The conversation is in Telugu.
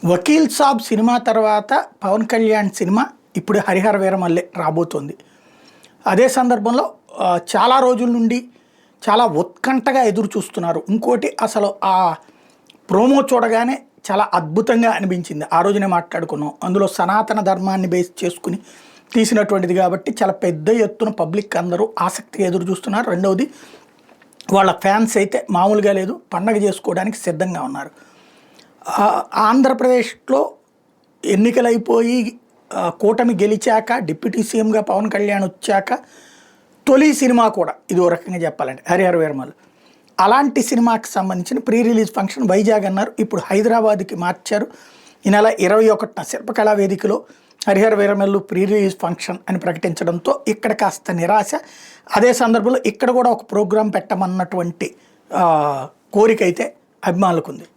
వకీల్ సాబ్ సినిమా తర్వాత పవన్ కళ్యాణ్ సినిమా ఇప్పుడు హరిహర వీరమల్లె రాబోతోంది. అదే సందర్భంలో చాలా రోజుల నుండి చాలా ఉత్కంఠగా ఎదురు చూస్తున్నారు. ఇంకోటి అసలు ఆ ప్రోమో చూడగానే చాలా అద్భుతంగా అనిపించింది. ఆ రోజునే మాట్లాడుకున్నాం. అందులో సనాతన ధర్మాన్ని బేస్ చేసుకుని తీసినటువంటిది కాబట్టి చాలా పెద్ద ఎత్తున పబ్లిక్ అందరూ ఆసక్తిగా ఎదురు చూస్తున్నారు. రెండవది వాళ్ళ ఫ్యాన్స్ అయితే మామూలుగా లేదు, పండగ చేసుకోవడానికి సిద్ధంగా ఉన్నారు. ఆంధ్రప్రదేశ్లో ఎన్నికలైపోయి కూటమి గెలిచాక డిప్యూటీ సీఎంగా పవన్ కళ్యాణ్ వచ్చాక తొలి సినిమా కూడా ఇది ఓ రకంగా చెప్పాలంటే హరిహర వీరమల్లు. అలాంటి సినిమాకి సంబంధించిన ప్రీ రిలీజ్ ఫంక్షన్ వైజాగ్ అన్నారు, ఇప్పుడు హైదరాబాద్కి మార్చారు. ఈ నెల 21న శిల్పకళా వేదికలో Harihara Veeramallu pre release function అని ప్రకటించడంతో ఇక్కడ కాస్త నిరాశ. అదే సందర్భంలో ఇక్కడ కూడా ఒక ప్రోగ్రాం పెట్టమన్నటువంటి కోరిక అయితే అభిమానులకు ఉంది.